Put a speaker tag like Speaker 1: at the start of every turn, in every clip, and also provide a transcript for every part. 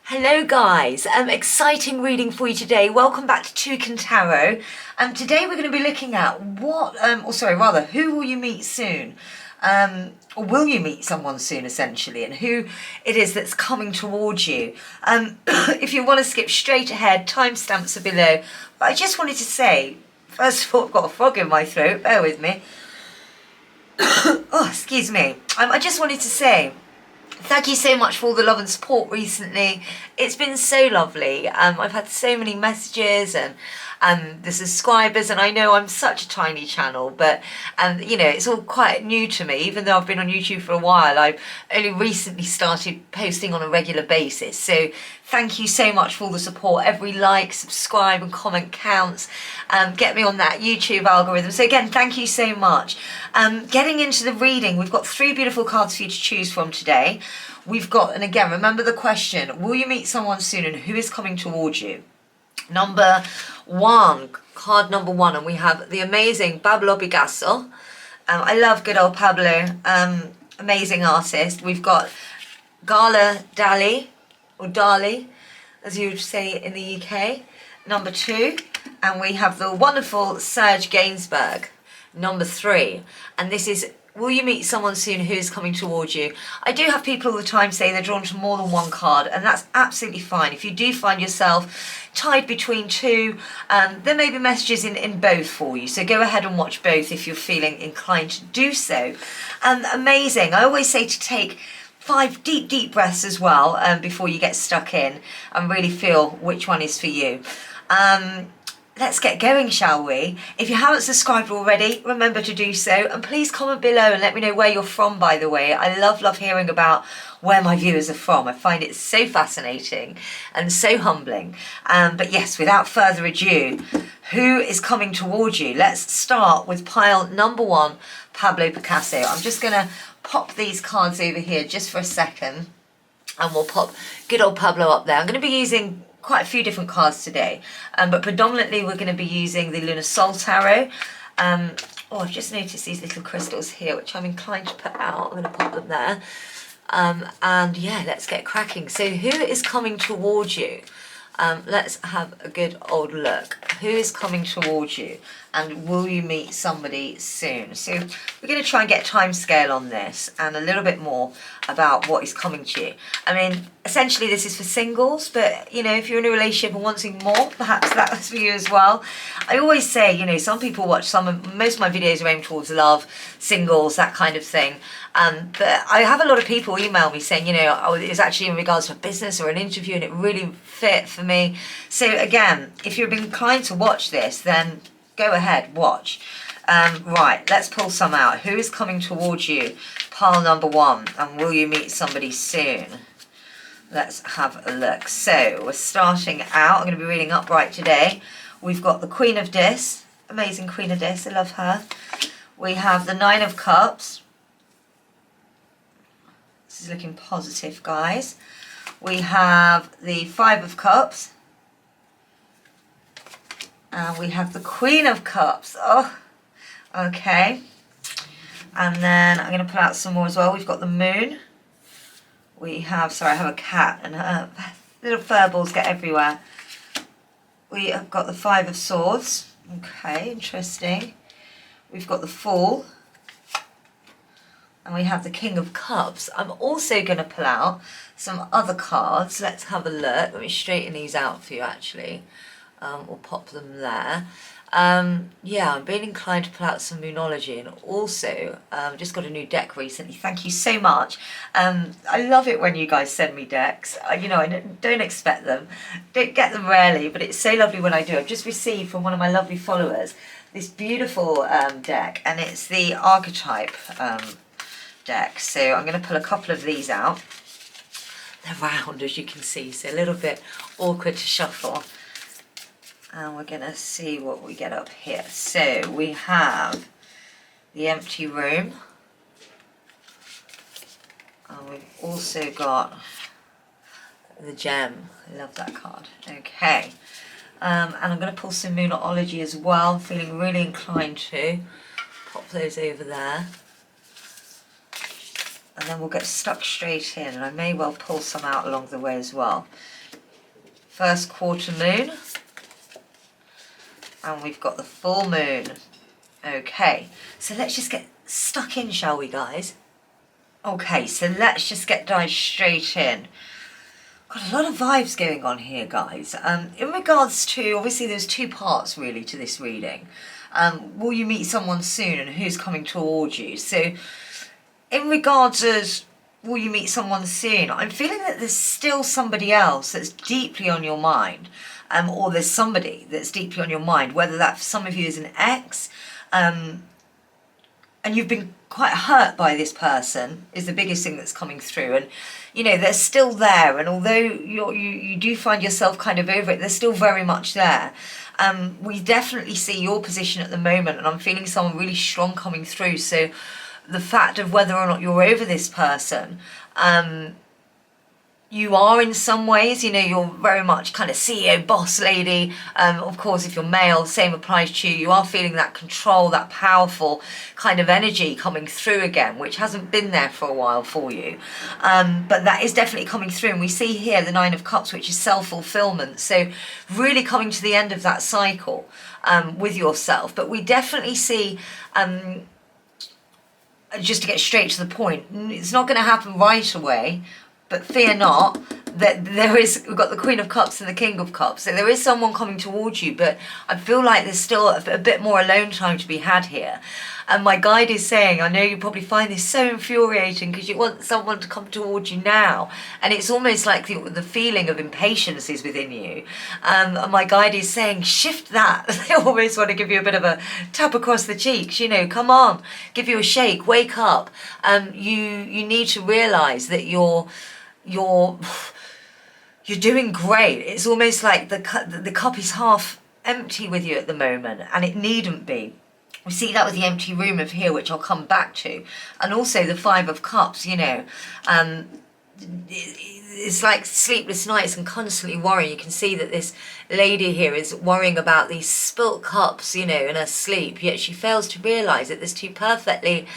Speaker 1: Hello guys, exciting reading for you today. Welcome back to Toucan Tarot. Today we're going to be looking at who will you meet soon? Or will you meet someone soon essentially, and who it is that's coming towards you. If you want to skip straight ahead, timestamps are below. But I just wanted to say, first of all, I've got a frog in my throat, bear with me. Oh, excuse me. I just wanted to say, thank you so much for all the love and support recently. It's been so lovely. I've had so many messages and the subscribers, and I know I'm such a tiny channel, but you know, it's all quite new to me. Even though I've been on YouTube for a while, I've only recently started posting on a regular basis. So thank you so much for all the support. Every like, subscribe and comment counts. Get me on that YouTube algorithm. So again, thank you so much. Getting into the reading, we've got 3 beautiful cards for you to choose from today. We've got, and again, remember the question, will you meet someone soon and who is coming towards you? Number 1, card number 1, and we have the amazing Pablo Picasso. I love good old Pablo, amazing artist. We've got Gala Dali, or Dali, as you would say in the UK, number 2. And we have the wonderful Serge Gainsbourg, number 3. And this is, will you meet someone soon who is coming towards you? I do have people all the time say they're drawn to more than one card, and that's absolutely fine. If you do find yourself tied between 2, there may be messages in both for you. So go ahead and watch both if you're feeling inclined to do so. Amazing. I always say to take 5 deep breaths as well before you get stuck in and really feel which one is for you. Let's get going, shall we? If you haven't subscribed already, remember to do so. And please comment below and let me know where you're from, by the way. I love hearing about where my viewers are from. I find it so fascinating and so humbling. But yes, without further ado, who is coming towards you? Let's start with pile number 1, Pablo Picasso. I'm just going to pop these cards over here just for a second. And we'll pop good old Pablo up there. I'm going to be using quite a few different cards today, but predominantly we're going to be using the Lunar Soul Tarot. I've just noticed these little crystals here, which I'm inclined to put out. I'm going to pop them there. And yeah, let's get cracking. So who is coming towards you? Let's have a good old look. Who is coming towards you? And will you meet somebody soon? So we're going to try and get a time scale on this and a little bit more about what is coming to you. I mean, essentially this is for singles, but you know, if you're in a relationship and wanting more, perhaps that's for you as well. I always say, you know, some people watch most of my videos are aimed towards love, singles, that kind of thing. But I have a lot of people email me saying, you know, oh, it was actually in regards to a business or an interview and it really fit for me. So again, if you're inclined to watch this, then go ahead, watch. Right, let's pull some out. Who is coming towards you? Pile number 1, and will you meet somebody soon? Let's have a look. So we're starting out. I'm going to be reading upright today. We've got the Queen of Dis, amazing Queen of Dis. I love her. We have the 9 of Cups. This is looking positive, guys. We have the 5 of Cups. And we have the Queen of Cups. Oh, okay. And then I'm going to put out some more as well. We've got the Moon. We have, sorry, I have a cat and her little fur balls get everywhere. We have got the 5 of Swords. Okay, interesting. We've got the Fool. And we have the King of Cups. I'm also going to pull out some other cards. Let's have a look. Let me straighten these out for you, actually. We'll pop them there. Yeah, I'm being inclined to pull out some Moonology, and also just got a new deck recently. Thank you so much. I love it when you guys send me decks. You know, I don't expect them, don't get them rarely, but it's so lovely when I do. I've just received from one of my lovely followers this beautiful deck, and it's the Archetype deck. So I'm going to pull a couple of these out. They're round, as you can see, so a little bit awkward to shuffle. And we're going to see what we get up here. So we have the Empty Room. And we've also got the Gem. I love that card. Okay. And I'm going to pull some Moonology as well. I'm feeling really inclined to pop those over there. and then we'll get stuck straight in, and I may well pull some out along the way as well. First quarter moon, and we've got the full moon. Okay, so let's just get stuck in, shall we, guys? Okay, so let's just dive straight in. Got a lot of vibes going on here, guys. In regards to, obviously there's two parts really to this reading. Will you meet someone soon, and who's coming towards you? So in regards as will you meet someone soon, I'm feeling that there's still somebody else that's deeply on your mind, or there's somebody that's deeply on your mind, whether that for some of you is an ex, and you've been quite hurt by this person is the biggest thing that's coming through. And you know, they're still there, and although you do find yourself kind of over it, they're still very much there. We definitely see your position at the moment, and I'm feeling someone really strong coming through. So the fact of whether or not you're over this person, you are in some ways, you know, you're very much kind of CEO, boss lady. Of course, if you're male, same applies to you. You are feeling that control, that powerful kind of energy coming through again, which hasn't been there for a while for you. But that is definitely coming through. And we see here the Nine of Cups, which is self-fulfillment. So really coming to the end of that cycle with yourself. But we definitely see, just to get straight to the point, it's not going to happen right away. But fear not, that we've got the Queen of Cups and the King of Cups. So there is someone coming towards you, but I feel like there's still a bit more alone time to be had here. And my guide is saying, I know you probably find this so infuriating because you want someone to come towards you now. And it's almost like the feeling of impatience is within you. And my guide is saying, shift that. They almost want to give you a bit of a tap across the cheeks, you know, come on, give you a shake, wake up. You need to realise that you're doing great. It's almost like the cup is half empty with you at the moment, and it needn't be. We see that with the empty room of here, which I'll come back to, and also the Five of Cups, you know. It's like sleepless nights and constantly worrying. You can see that this lady here is worrying about these spilt cups, you know, in her sleep, yet she fails to realise that there's two perfectly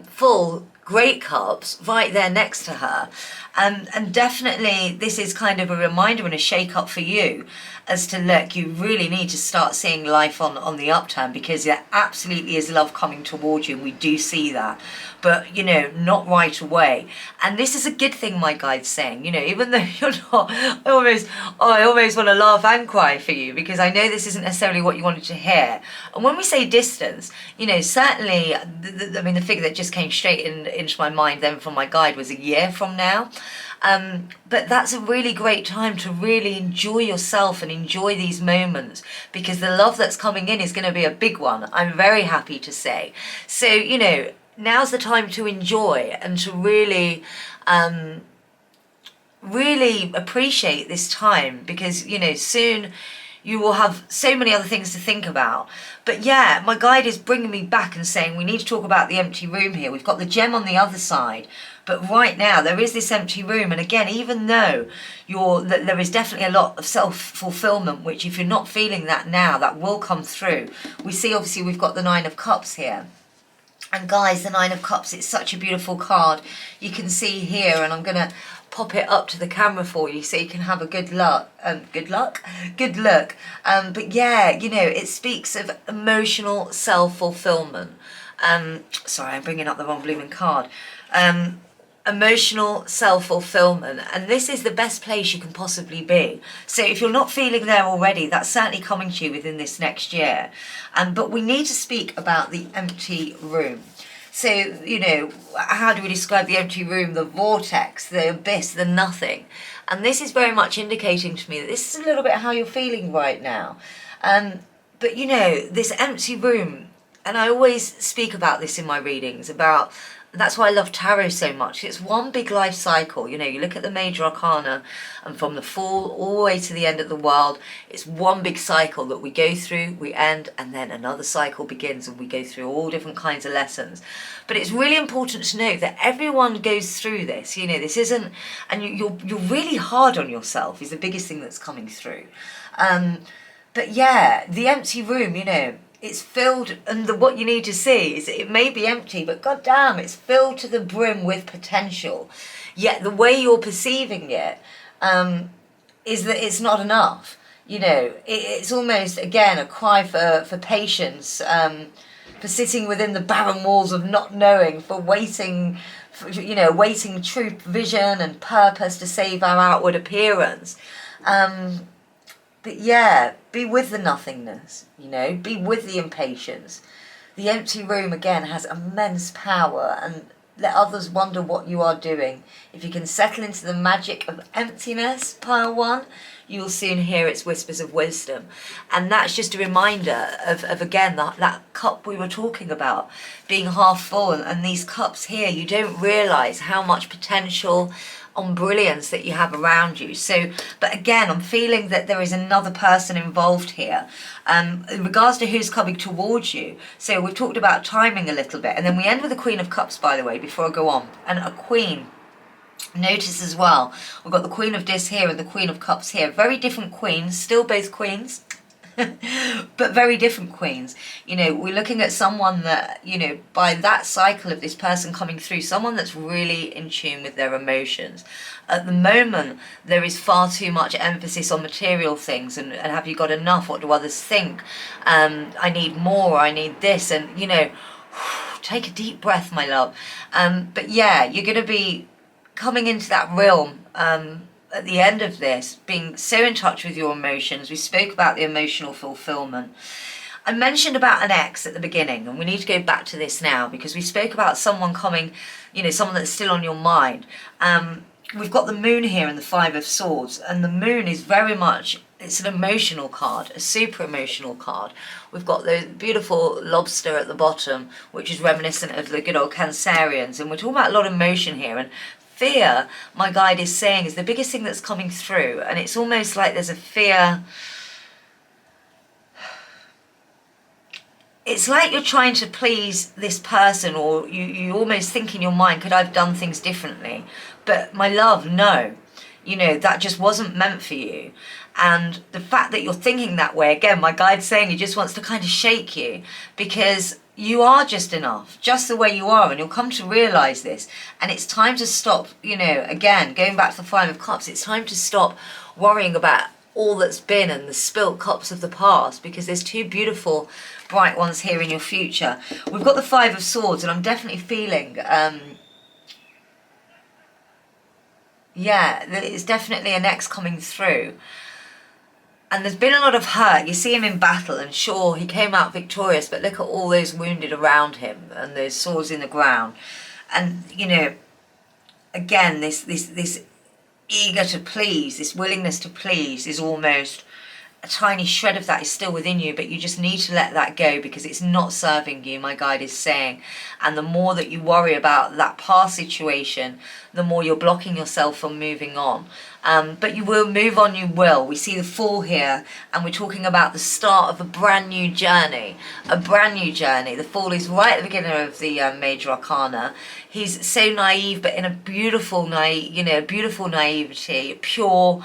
Speaker 1: full great cups right there next to her. And definitely this is kind of a reminder and a shake up for you as to, look, you really need to start seeing life on the upturn, because there absolutely is love coming towards you, and we do see that, but you know, not right away. And this is a good thing, my guide's saying, you know, even though you're not, I almost want to laugh and cry for you, because I know this isn't necessarily what you wanted to hear. And when we say distance, you know, certainly I mean, the figure that just came straight into my mind then from my guide was a year from now. But that's a really great time to really enjoy yourself and enjoy these moments, because the love that's coming in is going to be a big one, I'm very happy to say. So, you know, now's the time to enjoy and to really appreciate this time, because, you know, soon you will have so many other things to think about. But yeah, my guide is bringing me back and saying we need to talk about the empty room here. We've got the gem on the other side, but right now there is this empty room. And again, even though there is definitely a lot of self-fulfillment, which if you're not feeling that now, that will come through. We see, obviously, we've got the Nine of Cups here. And guys, the Nine of Cups, it's such a beautiful card. You can see here, and I'm going to pop it up to the camera for you so you can have a good look. But yeah, you know, it speaks of emotional self-fulfillment. Sorry, I'm bringing up the wrong blooming card. Emotional self-fulfillment, and this is the best place you can possibly be. So if you're not feeling there already, that's certainly coming to you within this next year. But we need to speak about the empty room. So, you know, how do we describe the empty room? The vortex, the abyss, the nothing. And this is very much indicating to me that this is a little bit how you're feeling right now. But, you know, this empty room, and I always speak about this in my readings, about, that's why I love tarot so much. It's one big life cycle. You know, you look at the major arcana, and from the fall all the way to the end of the world, it's one big cycle that we go through, we end, and then another cycle begins, and we go through all different kinds of lessons. But it's really important to note that everyone goes through this. You know, this isn't, and you're really hard on yourself is the biggest thing that's coming through. But yeah, the empty room, you know, it's filled, and what you need to see is it may be empty, but goddamn, it's filled to the brim with potential. Yet the way you're perceiving it is that it's not enough. You know, it's almost, again, a cry for patience, for sitting within the barren walls of not knowing, for waiting, waiting truth, vision and purpose to save our outward appearance. But yeah, be with the nothingness, be with the impatience. The empty room, again, has immense power, and let others wonder what you are doing. If you can settle into the magic of emptiness, pile one, you will soon hear its whispers of wisdom. And that's just a reminder of again, that cup we were talking about, being half full. And these cups here, you don't realise how much potential on brilliance that you have around you. So, but again, I'm feeling that there is another person involved here in regards to who's coming towards you. So we've talked about timing a little bit, and then we end with the Queen of Cups, by the way, before I go on. And a Queen, notice as well, we've got the Queen of Dis here and the Queen of Cups here. Very different queens, still both queens. But very different queens. We're looking at someone that, by that cycle of this person coming through, someone that's really in tune with their emotions. At the moment, there is far too much emphasis on material things and have you got enough? What do others think? I need more, I need this. And, take a deep breath, my love. But yeah, you're going to be coming into that realm at the end of this, being so in touch with your emotions. We spoke about the emotional fulfillment. I mentioned about an ex at the beginning, and we need to go back to this now because we spoke about someone coming, someone that's still on your mind. We've got the moon here and the Five of Swords, and the moon is very much, it's an emotional card, a super emotional card. We've got the beautiful lobster at the bottom, which is reminiscent of the good old Cancerians, and we're talking about a lot of emotion here. And fear, my guide is saying, is the biggest thing that's coming through, and it's almost like there's a fear. It's like you're trying to please this person, or you almost think in your mind, could I have done things differently? But my love, no. That just wasn't meant for you. And the fact that you're thinking that way, again, my guide's saying he just wants to kind of shake you, because you are just enough, just the way you are, and you'll come to realise this. And it's time to stop, again, going back to the Five of Cups, it's time to stop worrying about all that's been and the spilt cups of the past, because there's two beautiful, bright ones here in your future. We've got the Five of Swords, and I'm definitely feeling, yeah, it's definitely an ex coming through. And there's been a lot of hurt. You see him in battle, and sure, he came out victorious, but look at all those wounded around him and those swords in the ground. And, again, this eager to please, this willingness to please is almost a tiny shred of that is still within you, but you just need to let that go because it's not serving you, my guide is saying. And the more that you worry about that past situation, the more you're blocking yourself from moving on. But you will move on, you will. We see the Fool here, and we're talking about the start of a brand new journey. A brand new journey. The Fool is right at the beginning of the Major Arcana. He's so naive, but in a beautiful beautiful naivety, pure,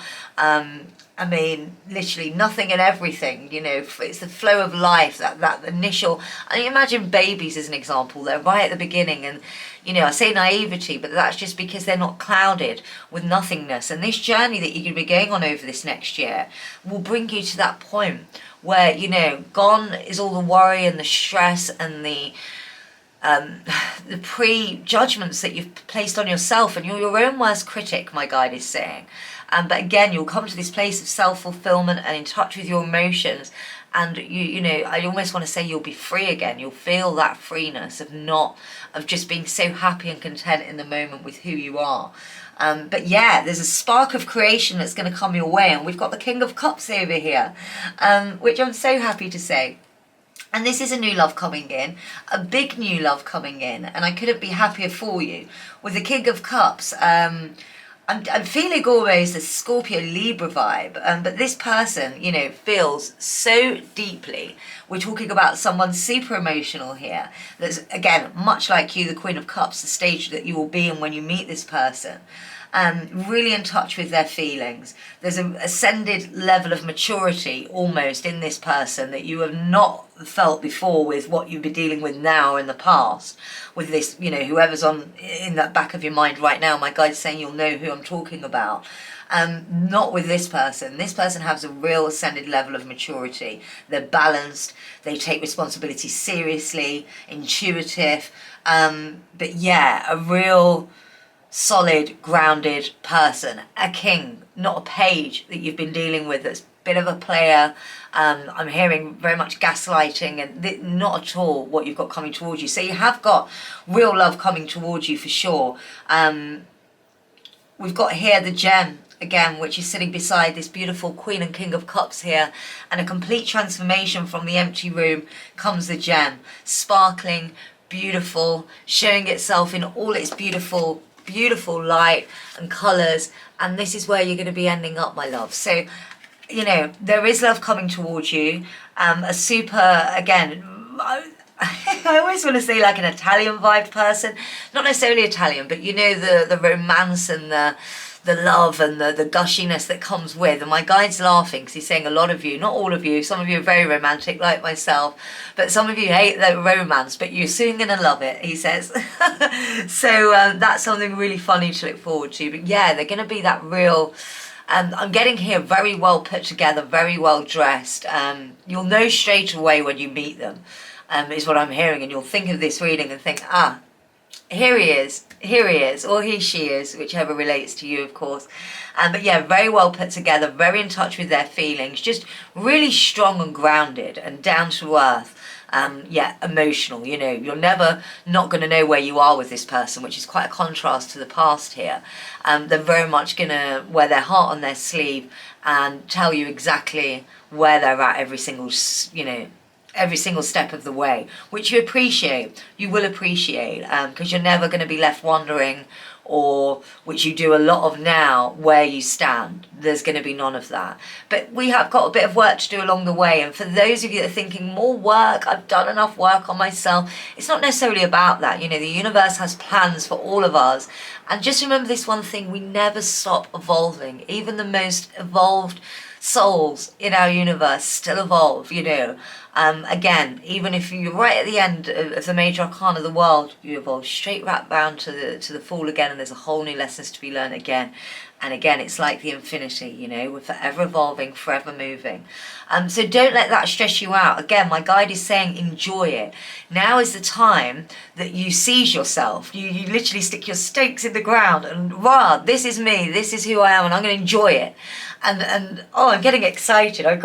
Speaker 1: literally nothing and everything, it's the flow of life, that initial, I imagine babies as an example, they're right at the beginning, and, I say naivety, but that's just because they're not clouded with nothingness. And this journey that you're going to be going on over this next year will bring you to that point where, gone is all the worry and the stress and the prejudgments that you've placed on yourself, and you're your own worst critic, my guide is saying. But again, you'll come to this place of self-fulfillment and in touch with your emotions, and I almost want to say you'll be free again. You'll feel that freeness of just being so happy and content in the moment with who you are. But yeah, there's a spark of creation that's going to come your way, and we've got the King of Cups over here, which I'm so happy to say. And this is a new love coming in, a big new love coming in, and I couldn't be happier for you. With the King of Cups, I'm feeling almost a Scorpio Libra vibe, but this person, feels so deeply. We're talking about someone super emotional here. That's, again, much like you, the Queen of Cups, the stage that you will be in when you meet this person. really in touch with their feelings. There's an ascended level of maturity almost in this person that you have not felt before with what you've been dealing with now in the past. With this, you know, whoever's on in that back of your mind right now, my guide's saying you'll know who I'm talking about. Not with this person. This person has a real ascended level of maturity. They're balanced, they take responsibility seriously, intuitive, but yeah, a real solid, grounded person. A king, not a page that you've been dealing with that's a bit of a player. I'm hearing very much gaslighting and not at all what you've got coming towards you. So you have got real love coming towards you for sure. We've got here the gem again, which is sitting beside this beautiful Queen and King of Cups here, and a complete transformation from the empty room comes the gem, sparkling, beautiful, showing itself in all its beautiful light and colours, and this is where you're going to be ending up, my love. So, you know, there is love coming towards you, a super, again, I always want to say like an Italian vibed person, not necessarily Italian, but you know, the romance and the love and the gushiness that comes with. And my guide's laughing because he's saying a lot of you, not all of you, some of you are very romantic like myself, but some of you hate the romance, but you're soon going to love it, he says. So that's something really funny to look forward to. But yeah, they're going to be that real, I'm getting here very well put together, very well dressed. You'll know straight away when you meet them, is what I'm hearing, and you'll think of this reading and think, here he is, or she is, whichever relates to you, of course. But yeah, very well put together, very in touch with their feelings, just really strong and grounded and down to earth. Yeah, emotional, you know, you're never not going to know where you are with this person, which is quite a contrast to the past here. They're very much going to wear their heart on their sleeve and tell you exactly where they're at every single, you know, every single step of the way, which you appreciate, you will appreciate, because you're never going to be left wondering, or which you do a lot of now, where you stand. There's going to be none of that. But we have got a bit of work to do along the way, and for those of you that are thinking, more work, I've done enough work on myself, it's not necessarily about that. You know, the universe has plans for all of us, and just remember this one thing: we never stop evolving. Even the most evolved souls in our universe still evolve, you know. Again, even if you're right at the end of the major arcana of the world, you evolve straight right bound to the Fool again, and there's a whole new lessons to be learned again. And again, it's like the infinity, you know, we're forever evolving, forever moving. So don't let that stress you out. Again, my guide is saying enjoy it. Now is the time that you seize yourself. You literally stick your stakes in the ground and, rah, this is me, this is who I am, and I'm going to enjoy it. And oh, I'm getting excited. I'm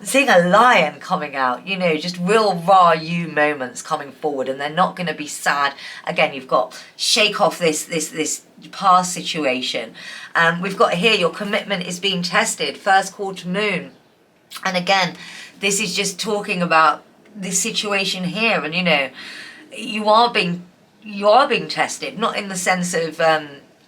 Speaker 1: seeing a lion coming out, you know, just real raw you moments coming forward, and they're not going to be sad. Again, you've got shake off this past situation. We've got here your commitment is being tested, first quarter moon. And again, this is just talking about this situation here, and you know, you are being tested, not in the sense of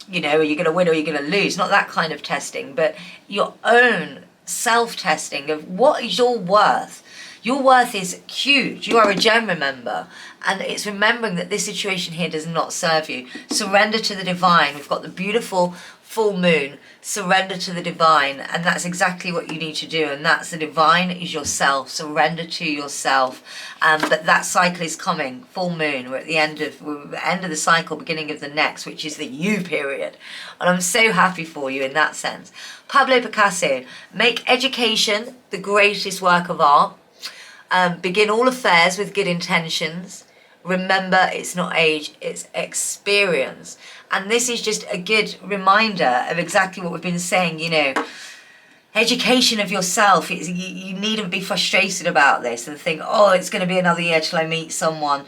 Speaker 1: you know, are you going to win or are you going to lose? Not that kind of testing, but your own self-testing of what is your worth. Your worth is huge. You are a gem, remember. And it's remembering that this situation here does not serve you. Surrender to the divine. We've got the beautiful full moon. Surrender to the divine. And that's exactly what you need to do. And that's the divine is yourself. Surrender to yourself. But that cycle is coming. Full moon. We're at the end of the cycle, beginning of the next, which is the you period. And I'm so happy for you in that sense. Pablo Picasso. Make education the greatest work of art. Begin all affairs with good intentions. Remember, it's not age, it's experience. And this is just a good reminder of exactly what we've been saying, you know. Education of yourself, you needn't be frustrated about this and think, oh, it's going to be another year till I meet someone.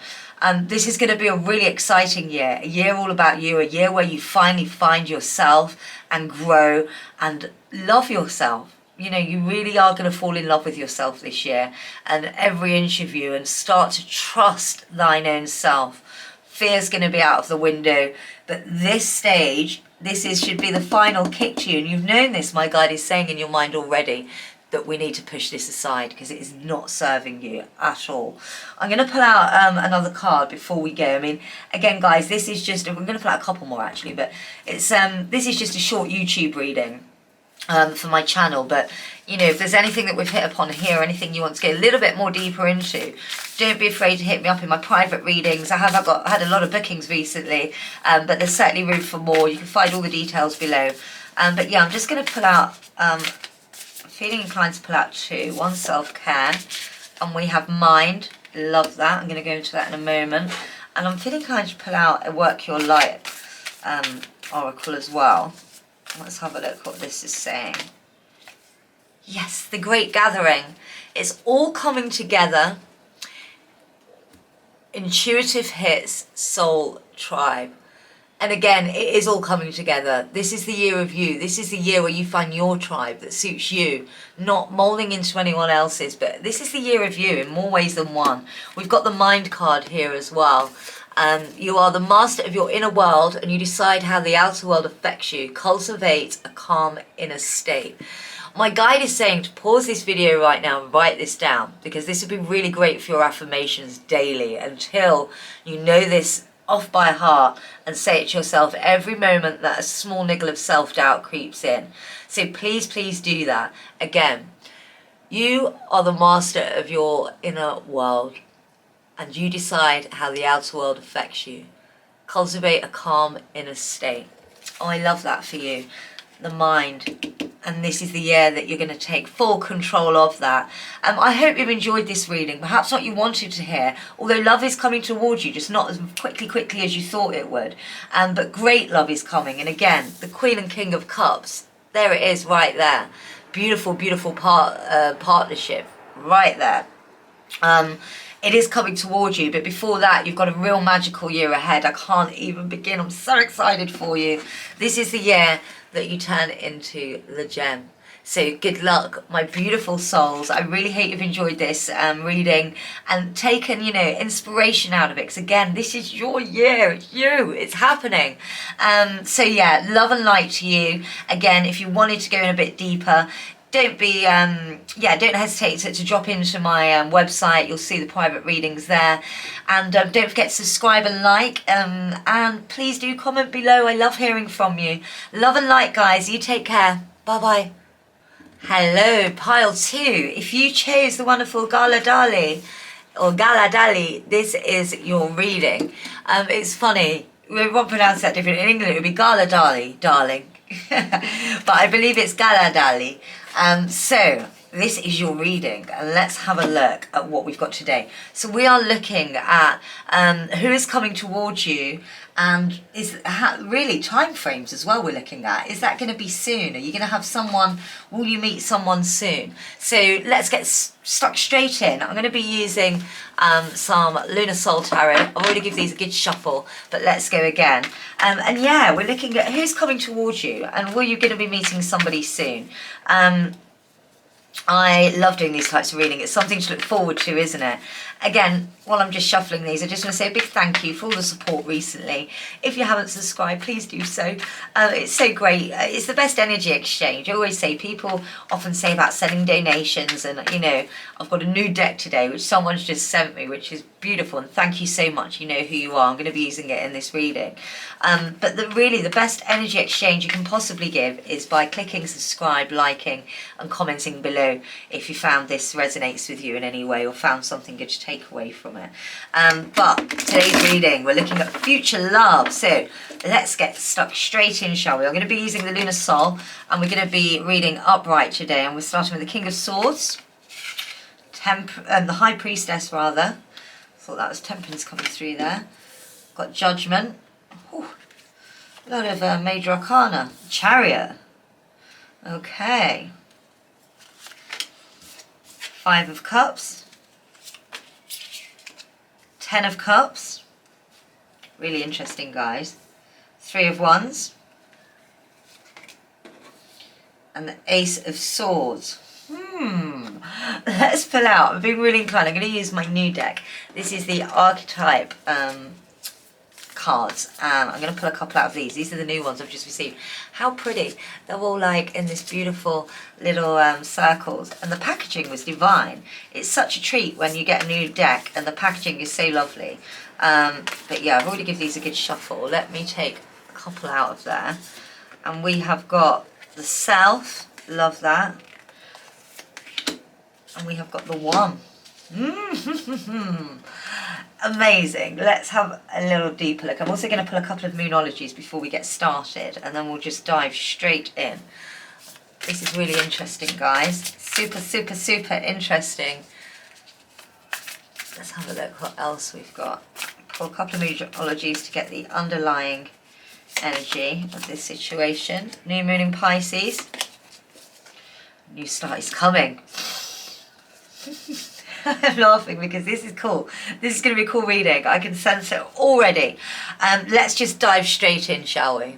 Speaker 1: This is going to be a really exciting year, a year all about you, a year where you finally find yourself and grow and love yourself. You know, you really are going to fall in love with yourself this year, and every inch of you, and start to trust thine own self. Fear's going to be out of the window, but this stage, should be the final kick to you, and you've known this, my guide is saying in your mind already. that we need to push this aside because it is not serving you at all. I'm going to pull out another card before we go. I mean, again, guys, this is just, we're going to pull out a couple more actually, but it's this is just a short YouTube reading for my channel. But, you know, if there's anything that we've hit upon here, anything you want to get a little bit more deeper into, don't be afraid to hit me up in my private readings. I had a lot of bookings recently, but there's certainly room for more. You can find all the details below. But yeah, I'm just going to pull out, feeling inclined to pull out two. One, self-care, and we have mind. Love that. I'm going to go into that in a moment. And I'm feeling inclined to pull out a work your light oracle as well. Let's have a look what this is saying. Yes, the great gathering. It's all coming together. Intuitive hits, soul, tribe. And again, it is all coming together. This is the year of you. This is the year where you find your tribe that suits you, not molding into anyone else's, but this is the year of you in more ways than one. We've got the mind card here as well. You are the master of your inner world and you decide how the outer world affects you. Cultivate a calm inner state. My guide is saying to pause this video right now and write this down, because this would be really great for your affirmations daily until you know this off by heart and say it to yourself every moment that a small niggle of self-doubt creeps in. So please, please do that. Again, you are the master of your inner world and you decide how the outer world affects you. Cultivate a calm inner state. Oh, I love that for you. The mind. And this is the year that you're going to take full control of that. I hope you've enjoyed this reading. Perhaps what you wanted to hear, although love is coming towards you, just not as quickly as you thought it would. But great love is coming. And again, the Queen and King of Cups, there it is right there. Beautiful, beautiful partnership right there. It is coming towards you, but before that, you've got a real magical year ahead. I can't even begin. I'm so excited for you. This is the year that you turn into the gem. So good luck, my beautiful souls. I really hope you've enjoyed this reading and taken, you know, inspiration out of it. Because again, this is your year. It's you. It's happening. So yeah, love and light to you. Again, if you wanted to go in a bit deeper, don't be, don't hesitate to drop into my website. You'll see the private readings there. And don't forget to subscribe and like. And please do comment below. I love hearing from you. Love and light, guys. You take care. Bye-bye. Hello, pile 2. If you chose the wonderful Gala Dali, or Gala Dali, this is your reading. It's funny. We won't pronounce that different. In England, it would be Gala Dali, darling. But I believe it's Gala Dali. So this is your reading, and let's have a look at what we've got today. So we are looking at who is coming towards you, and is really time frames as well. We're looking at, is that going to be soon? Are you going to have someone? Will you meet someone soon? So let's get stuck straight in. I'm going to be using some Lunar Soul Tarot. I've already given these a good shuffle, but let's go again. And yeah, we're looking at who's coming towards you, and will you going to be meeting somebody soon? I love doing these types of reading. It's something to look forward to, isn't it? Again, while I'm just shuffling these, I just want to say a big thank you for all the support recently. If you haven't subscribed, please do so. It's so great. It's the best energy exchange. I always say, people often say about sending donations, and you know, I've got a new deck today which someone's just sent me, which is beautiful, and thank you so much. You know who you are. I'm going to be using it in this reading. But really the best energy exchange you can possibly give is by clicking subscribe, liking and commenting below if you found this resonates with you in any way or found something good to take away from it. But today's reading, we're looking at future love. So let's get stuck straight in, shall we? I'm going to be using the Lunar Soul, and we're going to be reading upright today, and we're starting with the King of Swords, the High Priestess rather. Thought that was Temperance coming through there. Got Judgment. Whew. A lot of Major Arcana. Chariot. Okay. 5 of Cups. 10 of Cups. Really interesting, guys. 3 of Wands. And the Ace of Swords. Let's pull out. I'm being really inclined. I'm going to use my new deck. This is the Archetype cards. I'm going to pull a couple out of these. These are the new ones I've just received. How pretty. They're all like in this beautiful little circles. And the packaging was divine. It's such a treat when you get a new deck and the packaging is so lovely. But yeah, I've already given these a good shuffle. Let me take a couple out of there. And we have got the Self. Love that. And we have got the One. Amazing. Let's have a little deeper look. I'm also going to pull a couple of Moonologies before we get started, and then we'll just dive straight in. This is really interesting, guys. Super, super, super interesting. Let's have a look what else we've got. Pull a couple of Moonologies to get the underlying energy of this situation. New moon in Pisces. New start is coming. I'm laughing because this is cool. This is going to be a cool reading. I can sense it already. Let's just dive straight in, shall we?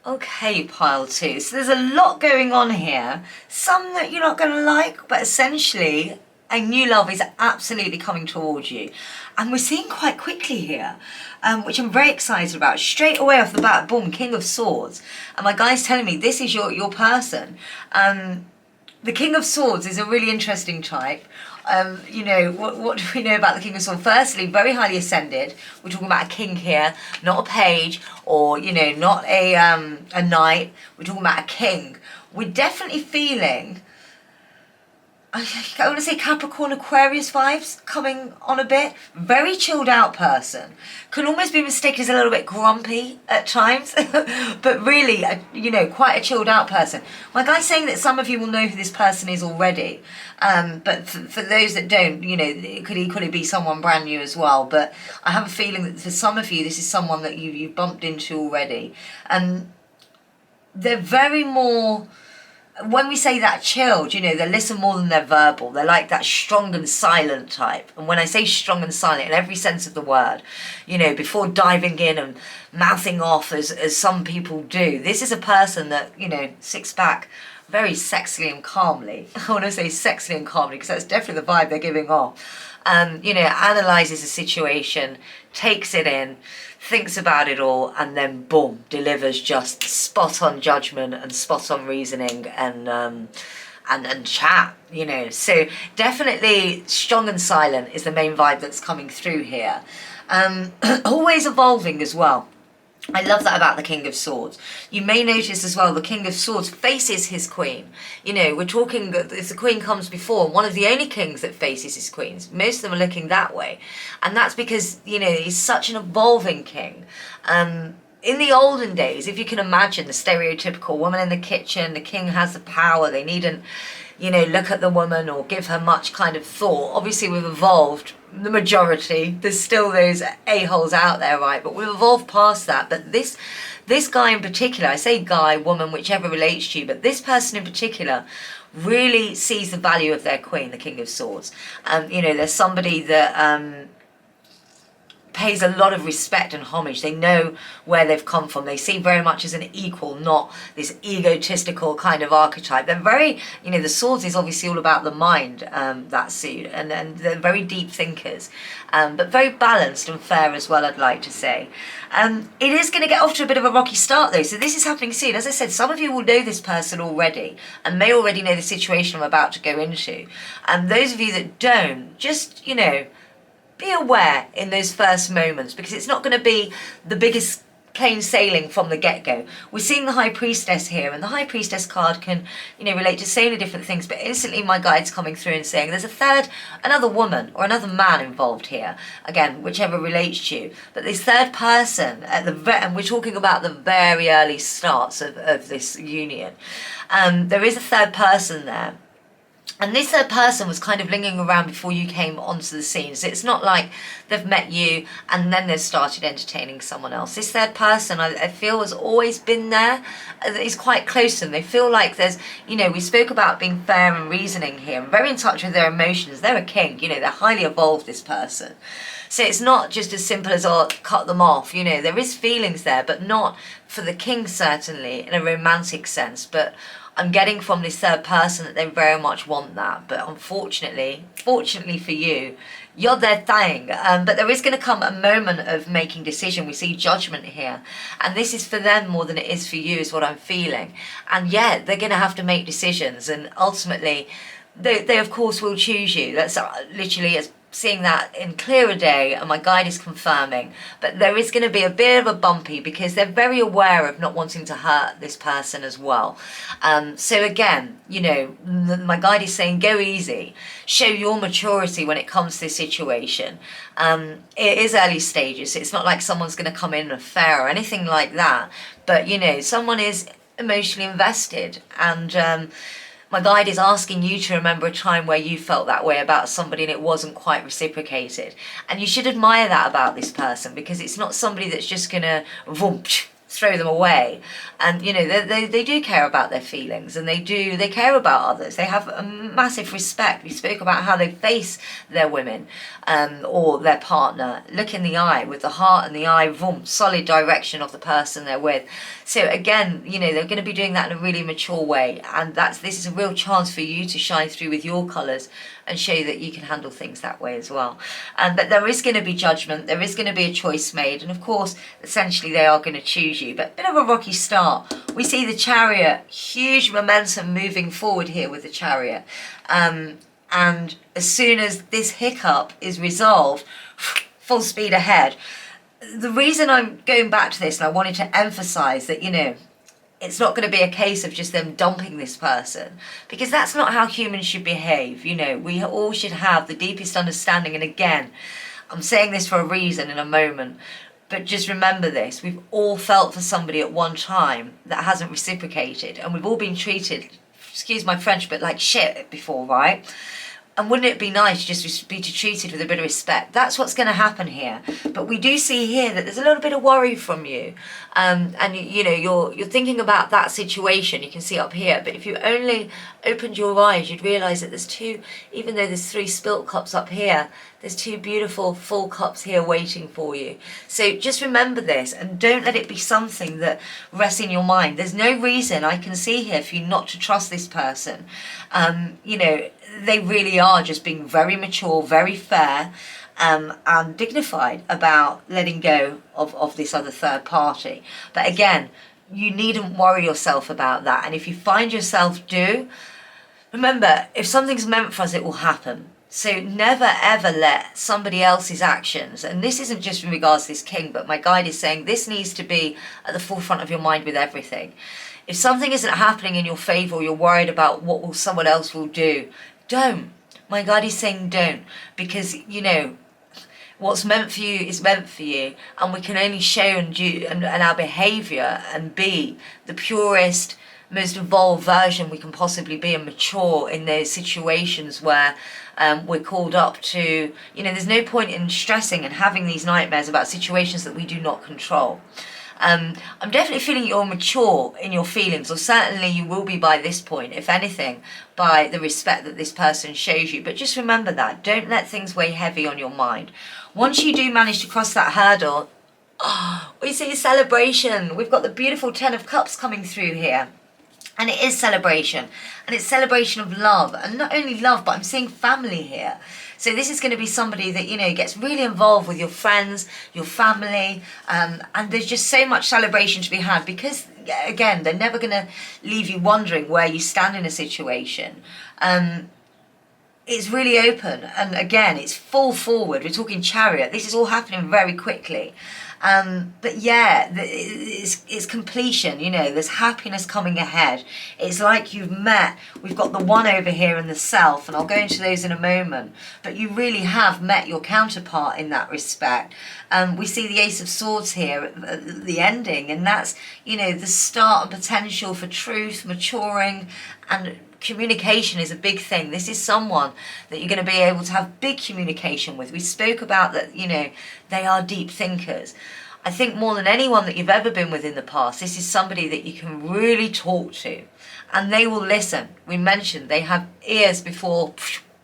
Speaker 1: Okay, pile two. So there's a lot going on here. Some that you're not going to like, but essentially a new love is absolutely coming towards you. And we're seeing quite quickly here, which I'm very excited about. Straight away off the bat, boom, King of Swords. And my guy's telling me this is your person. The King of Swords is a really interesting type. You know, what do we know about the King of Swords? Firstly, very highly ascended. We're talking about a king here, not a page, or, you know, not a knight. We're talking about a king. We're definitely feeling, I want to say Capricorn, Aquarius vibes coming on a bit. Very chilled out person. Can almost be mistaken as a little bit grumpy at times. But really, you know, quite a chilled out person. My guy's saying that some of you will know who this person is already. But for those that don't, you know, it could equally be someone brand new as well. But I have a feeling that for some of you, this is someone that you've bumped into already. And they're very more... When we say that chilled, you know, they listen more than they're verbal. They're like that strong and silent type. And when I say strong and silent, in every sense of the word, you know, before diving in and mouthing off as some people do, this is a person that, you know, sits back very sexily and calmly. I want to say sexily and calmly because that's definitely the vibe they're giving off. You know, analyzes a situation, takes it in, thinks about it all, and then boom, delivers just spot on judgment and spot on reasoning and chat, you know. So definitely strong and silent is the main vibe that's coming through here. Always evolving as well. I love that about the King of Swords. You may notice as well the King of Swords faces his queen. You know, we're talking, if the queen comes before, one of the only kings that faces his queens. Most of them are looking that way. And that's because, you know, he's such an evolving king. In the olden days, if you can imagine the stereotypical woman in the kitchen, the king has the power, they needn't, you know, look at the woman or give her much kind of thought. Obviously, we've evolved, the majority. There's still those a-holes out there, right? But we've evolved past that. But this guy in particular, I say guy, woman, whichever relates to you, but this person in particular really sees the value of their queen, the King of Swords. You know, there's somebody that... pays a lot of respect and homage. They know where they've come from. They see very much as an equal, not this egotistical kind of archetype. They're very, you know, the swords is obviously all about the mind, that suit, and they're very deep thinkers, but very balanced and fair as well, I'd like to say. It is going to get off to a bit of a rocky start though, so this is happening soon. As I said, some of you will know this person already and may already know the situation I'm about to go into. And those of you that don't, just, you know, be aware in those first moments, because it's not going to be the biggest plain sailing from the get-go. We're seeing the High Priestess here, and the High Priestess card can, you know, relate to so many different things, but instantly my guide's coming through and saying there's another woman or another man involved here, again, whichever relates to you, but this third person, and we're talking about the very early starts of this union, there is a third person there. And this third person was kind of lingering around before you came onto the scene. So it's not like they've met you and then they've started entertaining someone else. This third person, I feel, has always been there. Is quite close to them. They feel like there's, you know, we spoke about being fair and reasoning here. And very in touch with their emotions. They're a king, you know, they're highly evolved, this person. So it's not just as simple as, oh, cut them off. You know, there is feelings there, but not for the king, certainly, in a romantic sense. But I'm getting from this third person that they very much want that, but unfortunately, fortunately for you, you're their thing. But there is going to come a moment of making decision. We see judgment here, and this is for them more than it is for you, is what I'm feeling. And yeah, they're going to have to make decisions, and ultimately they of course will choose you. That's literally as seeing that in clearer day, and my guide is confirming. But there is going to be a bit of a bumpy, because they're very aware of not wanting to hurt this person as well. So again, you know, my guide is saying go easy, show your maturity when it comes to this situation. It is early stages, so it's not like someone's going to come in an affair or anything like that, but you know, someone is emotionally invested, and my guide is asking you to remember a time where you felt that way about somebody and it wasn't quite reciprocated. And you should admire that about this person, because it's not somebody that's just going to throw them away. And you know, they do care about their feelings, and they care about others. They have a massive respect. We spoke about how they face their women or their partner. Look in the eye, with the heart and the eye, solid direction of the person they're with. So again, you know, they're going to be doing that in a really mature way, and this is a real chance for you to shine through with your colours and show that you can handle things that way as well. But there is going to be judgment, there is going to be a choice made, and of course, essentially they are going to choose you. But a bit of a rocky start. We see the Chariot, huge momentum moving forward here with the Chariot. And as soon as this hiccup is resolved, full speed ahead. The reason I'm going back to this, and I wanted to emphasise that, you know, it's not going to be a case of just them dumping this person, because that's not how humans should behave. You know, we all should have the deepest understanding. And again, I'm saying this for a reason in a moment, but just remember this: we've all felt for somebody at one time that hasn't reciprocated, and we've all been treated, excuse my French, but like shit before, right? And wouldn't it be nice just to be treated with a bit of respect? That's what's going to happen here. But we do see here that there's a little bit of worry from you. And you know, you're thinking about that situation, you can see up here. But if you only opened your eyes, you'd realise that there's two, even though there's 3 spilt cups up here, there's 2 beautiful full cups here waiting for you. So just remember this, and don't let it be something that rests in your mind. There's no reason I can see here for you not to trust this person. You know, they really are just being very mature, very fair, and dignified about letting go of this other third party. But again, you needn't worry yourself about that. And if you find yourself remember, if something's meant for us, it will happen. So never ever let somebody else's actions, and this isn't just in regards to this king, but my guide is saying this needs to be at the forefront of your mind with everything. If something isn't happening in your favour, or you're worried about what someone else will do, don't. My guide is saying don't, because you know, what's meant for you is meant for you, and we can only show and do and our behaviour and be the purest, most evolved version we can possibly be, and mature in those situations where we're called up to, you know, there's no point in stressing and having these nightmares about situations that we do not control. I'm definitely feeling you're mature in your feelings, or certainly you will be by this point, if anything, by the respect that this person shows you. But just remember that. Don't let things weigh heavy on your mind. Once you do manage to cross that hurdle, we see a celebration. We've got the beautiful 10 of Cups coming through here. And it is celebration. And it's celebration of love. And not only love, but I'm seeing family here. So this is going to be somebody that, you know, gets really involved with your friends, your family. And there's just so much celebration to be had, because, again, they're never going to leave you wondering where you stand in a situation. It's really open. And again, it's full forward. We're talking Chariot. This is all happening very quickly. But yeah, it's completion, you know, there's happiness coming ahead. It's like you've met, we've got the one over here and the self, and I'll go into those in a moment, but you really have met your counterpart in that respect. We see the Ace of Swords here at the ending, and that's, you know, the start and potential for truth, maturing, and communication is a big thing. This is someone that you're going to be able to have big communication with. We spoke about that, you know, they are deep thinkers. I think more than anyone that you've ever been with in the past, this is somebody that you can really talk to, and they will listen. We mentioned they have ears before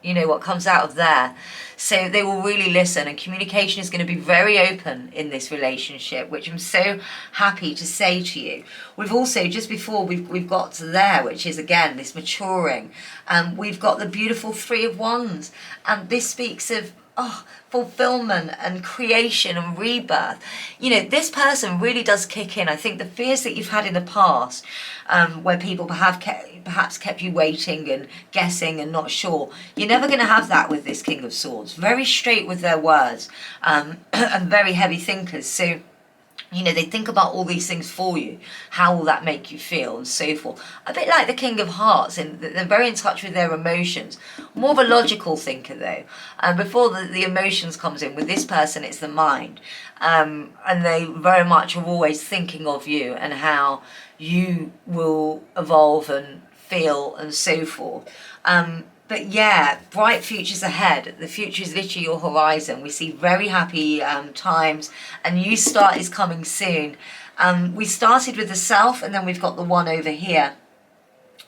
Speaker 1: you know, what comes out of there. So they will really listen, and communication is going to be very open in this relationship, which I'm so happy to say to you. We've also, just before we've got to there, which is again this maturing, we've got the beautiful Three of Wands, and this speaks of fulfillment and creation and rebirth. You know, this person really does kick in. I think the fears that you've had in the past, where people perhaps kept you waiting and guessing and not sure, you're never going to have that with this King of Swords. Very straight with their words, and very heavy thinkers. So, you know, they think about all these things for you. How will that make you feel, and so forth. A bit like the King of Hearts, and they're very in touch with their emotions. More of a logical thinker, though. And before the emotions comes in, with this person, it's the mind. And they very much are always thinking of you and how you will evolve and feel and so forth. But yeah, bright futures ahead. The future is literally your horizon. We see very happy times. A new start is coming soon. We started with the Self, and then we've got the One over here.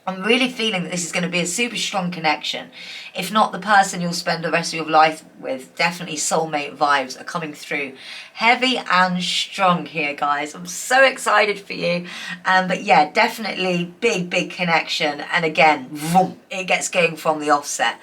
Speaker 1: I'm really feeling that this is going to be a super strong connection. If not the person you'll spend the rest of your life with, definitely soulmate vibes are coming through. Heavy and strong here, guys. I'm so excited for you. But yeah, definitely big connection. And again, vroom, it gets going from the offset.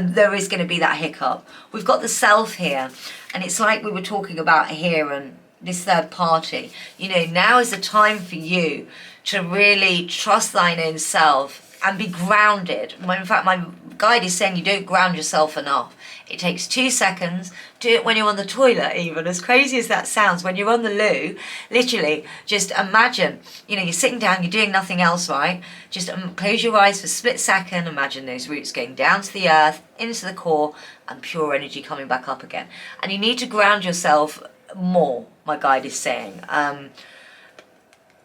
Speaker 1: There is going to be that hiccup. We've got the Self here. And it's like we were talking about here, and this third party. You know, now is the time for you to really trust thine own self and be grounded. In fact, my guide is saying you don't ground yourself enough. It takes 2 seconds. Do it when you're on the toilet, even. As crazy as that sounds, when you're on the loo, literally, just imagine, you know, you're sitting down, you're doing nothing else, right? Just close your eyes for a split second. Imagine those roots going down to the earth, into the core, and pure energy coming back up again. And you need to ground yourself more, my guide is saying.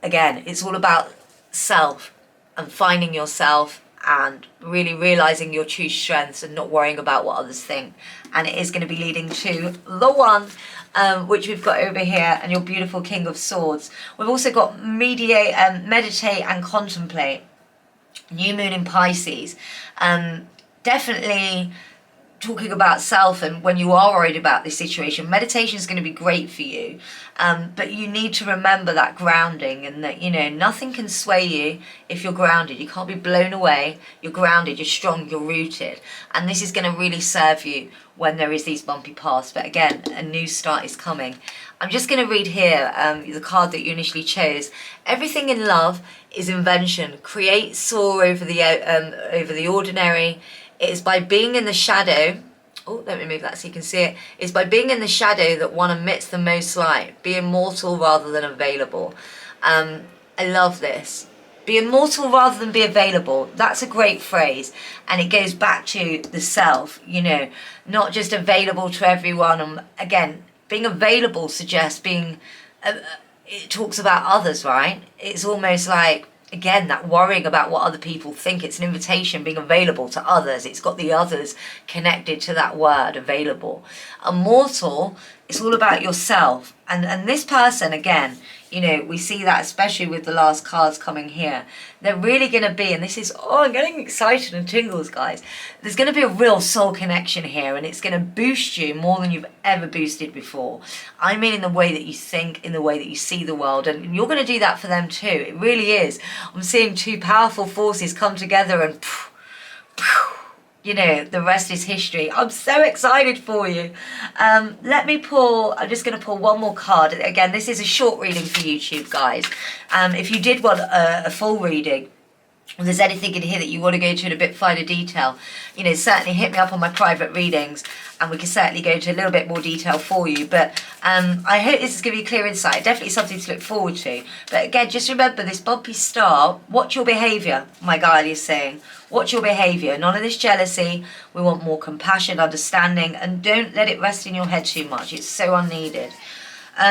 Speaker 1: Again, it's all about self and finding yourself and really realizing your true strengths and not worrying about what others think. And it is going to be leading to the One, which we've got over here, and your beautiful King of Swords. We've also got meditate and contemplate. New moon in Pisces. Definitely talking about self, and when you are worried about this situation, meditation is going to be great for you, but you need to remember that grounding, and that, you know, nothing can sway you if you're grounded. You can't be blown away. You're grounded, you're strong, you're rooted, and this is going to really serve you when there is these bumpy paths. But again, a new start is coming. I'm just going to read here the card that you initially chose. Everything in love is invention. Create, soar over the ordinary. It is by being in the shadow, let me move that so you can see it. It's by being in the shadow that one emits the most light. Be immortal rather than available. I love this. Be immortal rather than be available. That's a great phrase. And it goes back to the self, you know, not just available to everyone. And again, being available suggests being, it talks about others, right? It's almost like, again, that worrying about what other people think. It's an invitation, being available to others. It's got the others connected to that word, available. Immortal, it's all about yourself. And this person, again, you know, we see that especially with the last cards coming here. They're really going to be, and this is, I'm getting excited and tingles, guys. There's going to be a real soul connection here, and it's going to boost you more than you've ever boosted before. I mean, in the way that you think, in the way that you see the world, and you're going to do that for them too. It really is. I'm seeing two powerful forces come together, and you know, the rest is history. I'm so excited for you. Let me pull, I'm just going to pull one more card. Again, this is a short reading for YouTube, guys. If you did want a full reading, if there's anything in here that you want to go into in a bit finer detail, you know, certainly hit me up on my private readings, and we can certainly go into a little bit more detail for you. But I hope this is giving you clear insight. Definitely something to look forward to. But again, just remember this bumpy star. Watch your behaviour, my guide is saying. Watch your behaviour. None of this jealousy. We want more compassion, understanding, and don't let it rest in your head too much. It's so unneeded.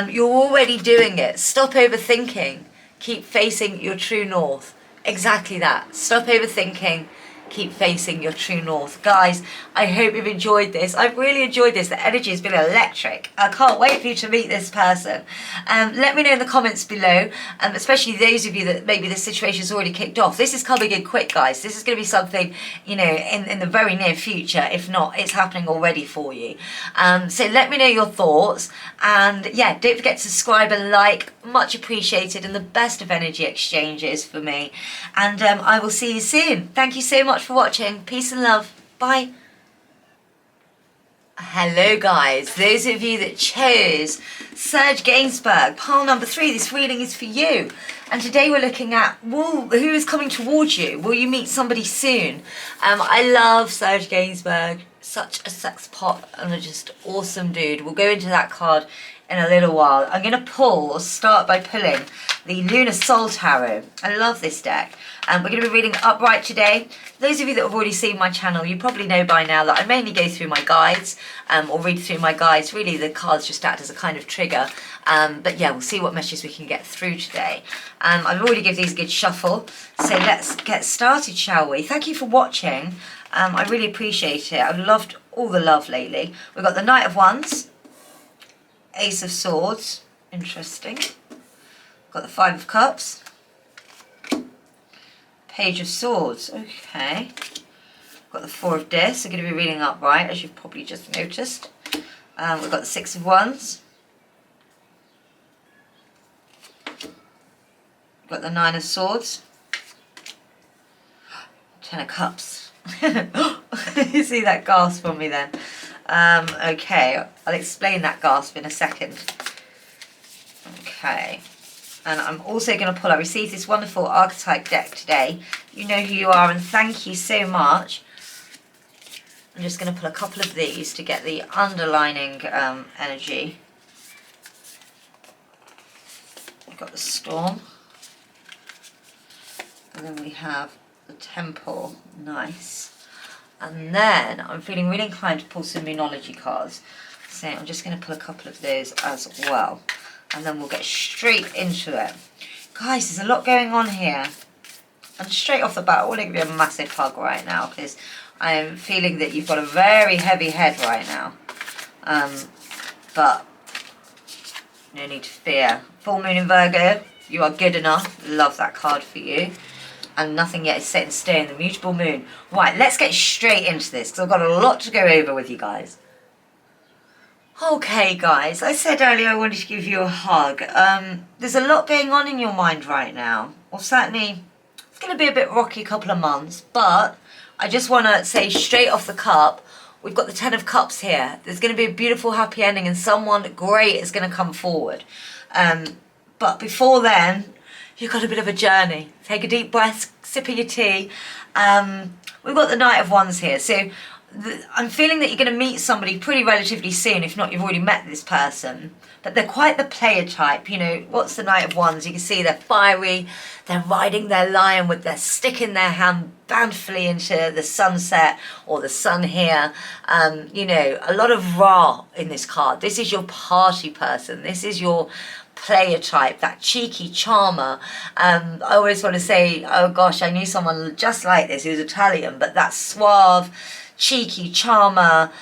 Speaker 1: You're already doing it. Stop overthinking. Keep facing your true north. Exactly that. Stop overthinking. keep facing your true north. Guys, I hope you've enjoyed this. I've really enjoyed this. The energy has been electric. I can't wait for you to meet this person. Let me know in the comments below, especially those of you that maybe the situation's already kicked off. This is coming in quick, guys. This is going to be something, you know, in the very near future. If not, it's happening already for you. So let me know your thoughts, and yeah, don't forget to subscribe and like. Much appreciated, and the best of energy exchanges for me. And I will see you soon. Thank you so much for watching. Peace and love. Bye. Hello guys, those of you that chose Serge Gainsbourg, pile number 3, this reading is for you. And today we're looking at who is coming towards you. Will you meet somebody soon? I love Serge Gainsbourg, such a sex pot and a just awesome dude. We'll go into that card in a little while. I'm going to pull, or start by pulling, the Lunar Soul Tarot. I love this deck. We're going to be reading upright today. Those of you that have already seen my channel, you probably know by now that I mainly go through my guides, or read through my guides. Really, the cards just act as a kind of trigger. But yeah, we'll see what messages we can get through today. I've already given these a good shuffle, so let's get started, shall we? Thank you for watching. I really appreciate it. I've loved all the love lately. We've got the Knight of Wands, Ace of Swords, interesting. Got the Five of Cups, Page of Swords, okay. Got the Four of Discs. I'm going to be reading upright, as you've probably just noticed. We've got the Six of Wands. Got the Nine of Swords. Ten of Cups. You see that gasp from me then? Okay, I'll explain that gasp in a second. Okay. And I'm also going to pull, I received this wonderful archetype deck today. You know who you are, and thank you so much. I'm just going to pull a couple of these to get the underlining energy. We've got the Storm. And then we have the Temple, nice. And then I'm feeling really inclined to pull some Moonology cards. So I'm just going to pull a couple of those as well. And then we'll get straight into it. Guys, there's a lot going on here. And straight off the bat, I want to give you a massive hug right now, because I'm feeling that you've got a very heavy head right now. But no need to fear. Full moon in Virgo, you are good enough. Love that card for you. And nothing yet is set in stone, the mutable moon. Right, let's get straight into this, because I've got a lot to go over with you guys. Okay guys, I said earlier I wanted to give you a hug. There's a lot going on in your mind right now. Well, certainly it's going to be a bit rocky a couple of months, but I just want to say straight off the cup, we've got the Ten of Cups here. There's going to be a beautiful happy ending, and someone great is going to come forward. But before then, you've got a bit of a journey. Take a deep breath, sip of your tea. We've got the Knight of Wands here, so I'm feeling that you're going to meet somebody pretty relatively soon. If not, you've already met this person. But they're quite the player type. You know, what's the Knight of Wands? You can see they're fiery. They're riding their lion with their stick in their hand, bountifully into the sunset or the sun here. You know, a lot of raw in this card. This is your party person. This is your player type, that cheeky charmer. I always want to say, oh gosh, I knew someone just like this. He was Italian, but that suave, cheeky charmer,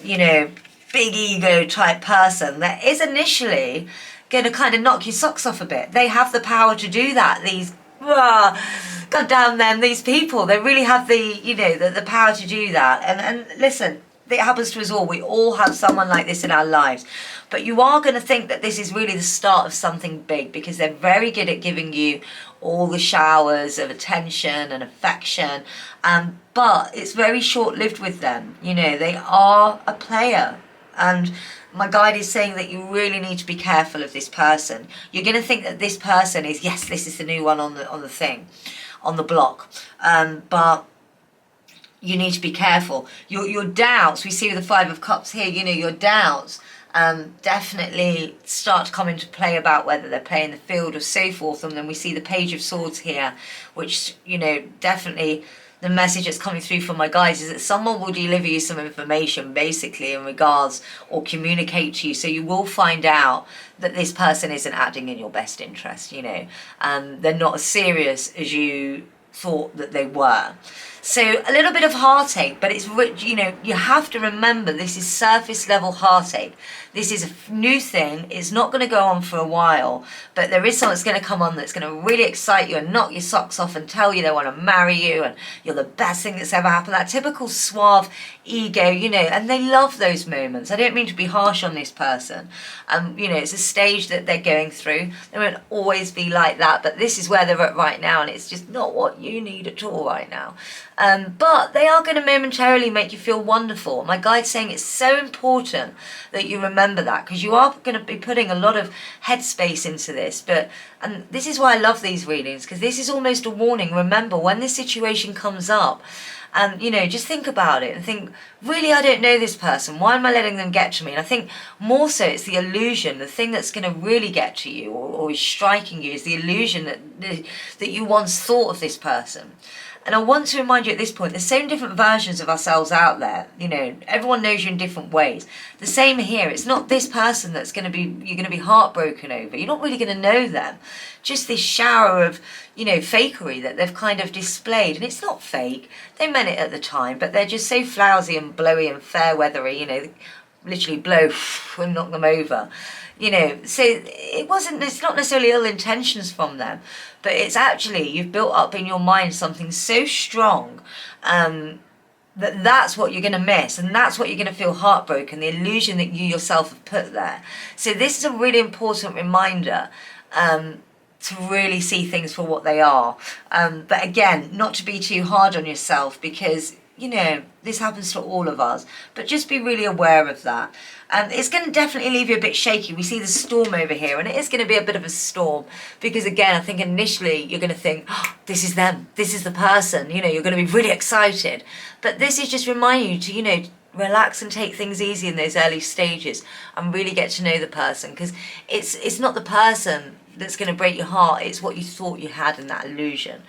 Speaker 1: you know, big ego type person that is initially going to kind of knock your socks off a bit. They have the power to do that. These, God damn them, these people, they really have the, you know, the power to do that. And listen, it happens to us all. We all have someone like this in our lives. But you are going to think that this is really the start of something big, because they're very good at giving you all the showers of attention and affection. But it's very short-lived with them. You know, they are a player. And my guide is saying that you really need to be careful of this person. You're going to think that this person is, yes, this is the new one on the thing, on the block. But you need to be careful. Your doubts, we see with the Five of Cups here, you know, your doubts definitely start to come into play about whether they're playing the field or so forth. And then we see the Page of Swords here, which, you know, definitely the message that's coming through from my guides is that someone will deliver you some information basically in regards, or communicate to you, so you will find out that this person isn't acting in your best interest. You know, they're not as serious as you thought that they were. So a little bit of heartache, but it's, you know, you have to remember this is surface level heartache. This is a new thing. It's not going to go on for a while, but there is something that's going to come on that's going to really excite you and knock your socks off and tell you they want to marry you and you're the best thing that's ever happened. That typical suave ego, you know, and they love those moments. I don't mean to be harsh on this person. You know, it's a stage that they're going through. They won't always be like that, but this is where they're at right now, and it's just not what you need at all right now. But they are going to momentarily make you feel wonderful. My guide's saying it's so important that you remember that, because you are going to be putting a lot of headspace into this. And this is why I love these readings, because this is almost a warning. Remember, when this situation comes up, and, you know, just think about it and think, really, I don't know this person. Why am I letting them get to me? And I think more so it's the illusion, the thing that's going to really get to you or is striking you is the illusion that you once thought of this person. And I want to remind you at this point, there's so many different versions of ourselves out there. You know, everyone knows you in different ways. The same here. It's not this person that's going to be, you're going to be heartbroken over. You're not really going to know them. Just this shower of, you know, fakery that they've kind of displayed. And it's not fake. They meant it at the time, but they're just so flousy and blowy and fair weathery, you know, literally blow and knock them over. You know, so it's not necessarily ill intentions from them, but it's actually, you've built up in your mind something so strong that's what you're going to miss, and that's what you're going to feel heartbroken, the illusion that you yourself have put there. So this is a really important reminder to really see things for what they are. But again, not to be too hard on yourself, because, you know, this happens to all of us, but just be really aware of that. It's going to definitely leave you a bit shaky. We see the storm over here, and it is going to be a bit of a storm, because again, I think initially you're going to think, oh, this is them, this is the person, you know, you're going to be really excited. But this is just reminding you to, you know, relax and take things easy in those early stages and really get to know the person, because it's not the person that's going to break your heart, it's what you thought you had in that illusion.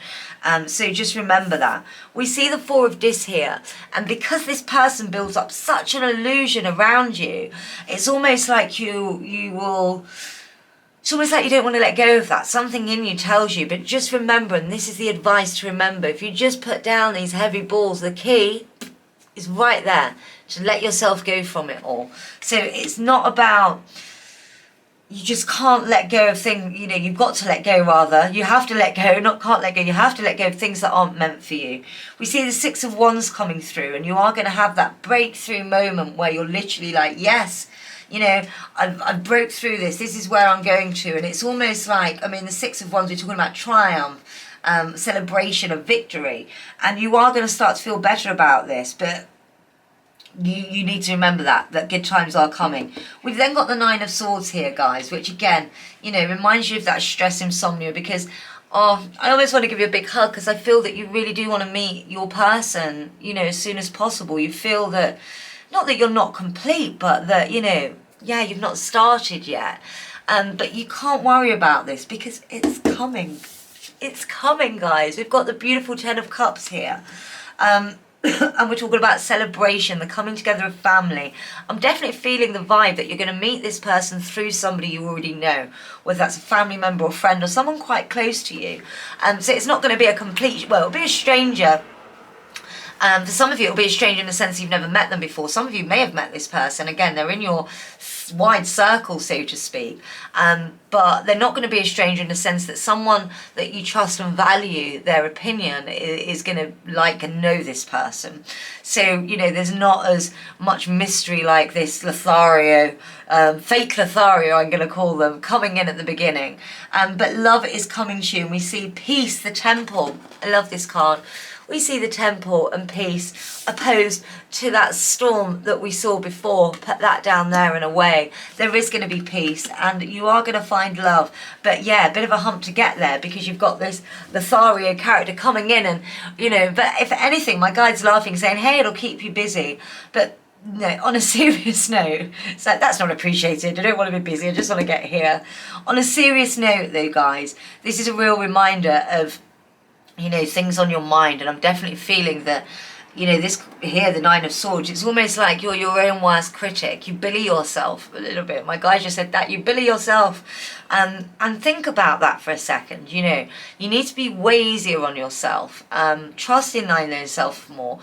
Speaker 1: So just remember that. We see the Four of Dis here, and because this person builds up such an illusion around you, it's almost like it's almost like you don't want to let go of that. Something in you tells you, but just remember, and this is the advice to remember, if you just put down these heavy balls, the key is right there, to let yourself go from it all. So it's not about, you just can't let go of things, you know, you've got to let go rather. You have to let go, not can't let go, you have to let go of things that aren't meant for you. We see the Six of Wands coming through, and you are going to have that breakthrough moment where you're literally like, yes, you know, I've broke through this is where I'm going to. And it's almost like, I mean, the Six of Wands, we're talking about triumph, celebration of victory. And you are going to start to feel better about this, but you need to remember that good times are coming. We've then got the Nine of Swords here, guys, which again, you know, reminds you of that stress, insomnia, because I almost want to give you a big hug, because I feel that you really do want to meet your person, you know, as soon as possible. You feel that, not that you're not complete, but that, you know, yeah, you've not started yet. But you can't worry about this, because it's coming. It's coming, guys. We've got the beautiful Ten of Cups here. And we're talking about celebration, the coming together of family. I'm definitely feeling the vibe that you're going to meet this person through somebody you already know, whether that's a family member or friend or someone quite close to you. So it's not going to be a complete, well, it'll be a stranger. For some of you, it'll be a stranger in the sense you've never met them before. Some of you may have met this person. Again, they're in your wide circle, so to speak. But they're not going to be a stranger in the sense that someone that you trust and value their opinion is going to like and know this person. So, you know, there's not as much mystery like this Lothario, fake Lothario, I'm going to call them, coming in at the beginning. But love is coming to you, and we see peace, the Temple. I love this card. We see the Temple and peace opposed to that storm that we saw before. Put that down there and away. There is going to be peace, and you are going to find love. But yeah, a bit of a hump to get there, because you've got this Lothario character coming in, and, you know, but if anything, my guide's laughing, saying, hey, it'll keep you busy. But no, on a serious note, it's like, that's not appreciated. I don't want to be busy. I just want to get here. On a serious note, though, guys, this is a real reminder of, you know, things on your mind. And I'm definitely feeling that, you know, this here, the Nine of Swords, it's almost like you're your own worst critic. You bully yourself a little bit. My guy just said that. You bully yourself And think about that for a second. You know, you need to be way easier on yourself. Trust in thine own self more.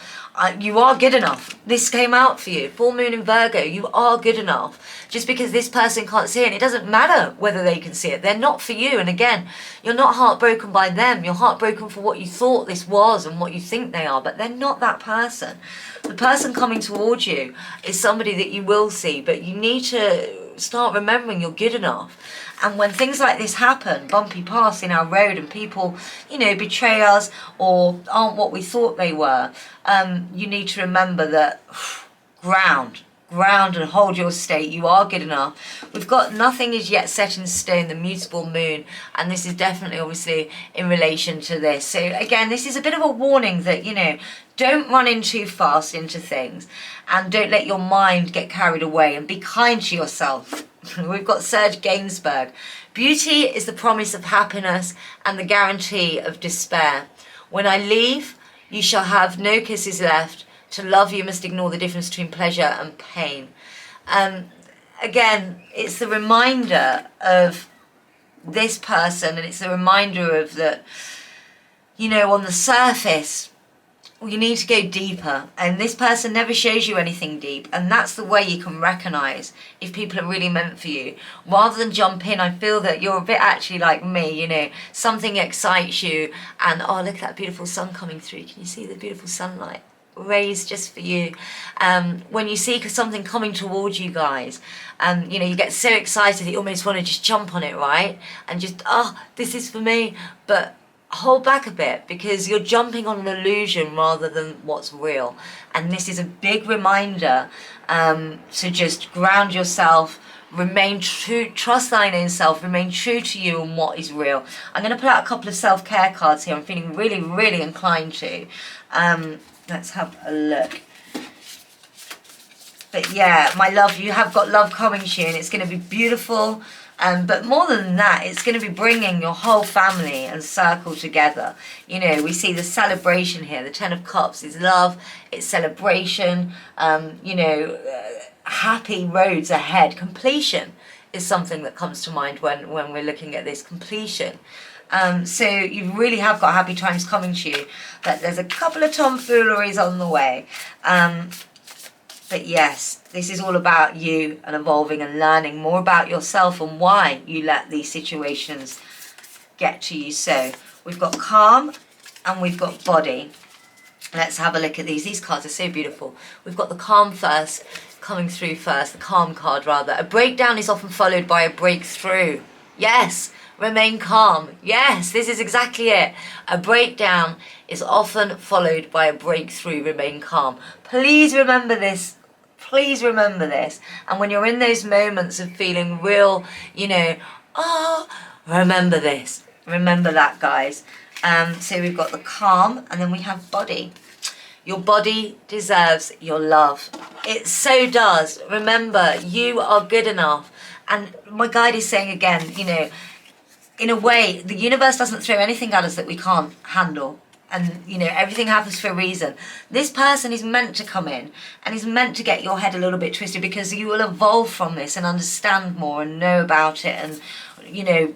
Speaker 1: You are good enough. This came out for you. Full moon in Virgo, you are good enough. Just because this person can't see it, and it doesn't matter whether they can see it. They're not for you. And again, you're not heartbroken by them. You're heartbroken for what you thought this was and what you think they are, but they're not that person. The person coming towards you is somebody that you will see, but you need to start remembering you're good enough. And when things like this happen, bumpy paths in our road, and people, you know, betray us or aren't what we thought they were, you need to remember that ground and hold your state. You are good enough. We've got nothing is yet set in stone, the mutable moon, and this is definitely obviously in relation to this. So again, this is a bit of a warning that, you know, don't run in too fast into things, and don't let your mind get carried away, and be kind to yourself. We've got Serge Gainsbourg. Beauty is the promise of happiness and the guarantee of despair. When I leave, you shall have no kisses left. To love you must ignore the difference between pleasure and pain. Again, it's the reminder of this person, and it's a reminder of that, you know, on the surface, you need to go deeper, and this person never shows you anything deep, and that's the way you can recognize if people are really meant for you. Rather than jump in, I feel that you're a bit actually like me, you know, something excites you, and oh, look at that beautiful sun coming through. Can you see the beautiful sunlight rays just for you? When you see something coming towards you guys, you know, you get so excited that you almost want to just jump on it, right? And just, oh, this is for me. But hold back a bit, because you're jumping on an illusion rather than what's real. And this is a big reminder to just ground yourself, remain true, trust thine own self, remain true to you and what is real. I'm going to pull out a couple of self-care cards here. I'm feeling really, really inclined to. Let's have a look. But yeah, my love, you have got love coming to you, and it's going to be beautiful. But more than that, it's going to be bringing your whole family and circle together. You know, we see the celebration here. The Ten of Cups is love, it's celebration, you know, happy roads ahead. Completion is something that comes to mind when we're looking at this, completion. So you really have got happy times coming to you. But there's a couple of tomfooleries on the way. But yes, this is all about you and evolving and learning more about yourself and why you let these situations get to you. So we've got calm and we've got body. Let's have a look at these. These cards are so beautiful. We've got the calm first, coming through first, the calm card rather. A breakdown is often followed by a breakthrough. Yes, remain calm. Yes, this is exactly it. A breakdown is often followed by a breakthrough. Remain calm. Please remember this. Please remember this. And when you're in those moments of feeling real, you know, oh, remember this. Remember that, guys. So we've got the calm, and then we have body. Your body deserves your love. It so does. Remember, you are good enough. And my guide is saying again, you know, in a way, the universe doesn't throw anything at us that we can't handle. And, you know, everything happens for a reason. This person is meant to come in and is meant to get your head a little bit twisted, because you will evolve from this and understand more and know about it. And, you know,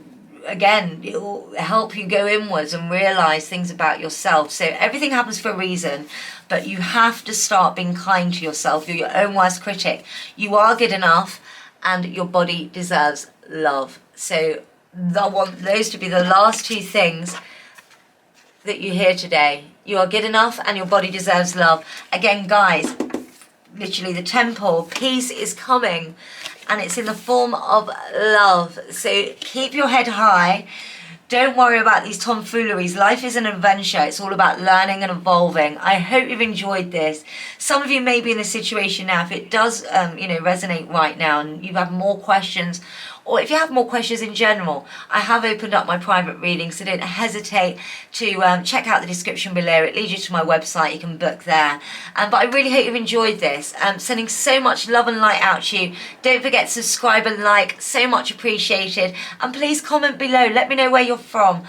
Speaker 1: again, it will help you go inwards and realise things about yourself. So everything happens for a reason, but you have to start being kind to yourself. You're your own worst critic. You are good enough, and your body deserves love. So I want those to be the last two things that you hear today. You are good enough and your body deserves love. Again, guys, literally the temple, peace is coming, and it's in the form of love. So keep your head high. Don't worry about these tomfooleries. Life is an adventure. It's all about learning and evolving. I hope you've enjoyed this. Some of you may be in a situation now, if it does you know, resonate right now, and you have more questions, or if you have more questions in general, I have opened up my private reading, so don't hesitate to check out the description below. It leads you to my website. You can book there. But I really hope you've enjoyed this. Sending so much love and light out to you. Don't forget to subscribe and like. So much appreciated. And please comment below. Let me know where you're from.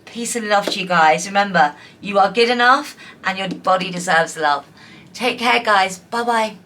Speaker 1: Peace and love to you guys. Remember, you are good enough and your body deserves love. Take care, guys. Bye-bye.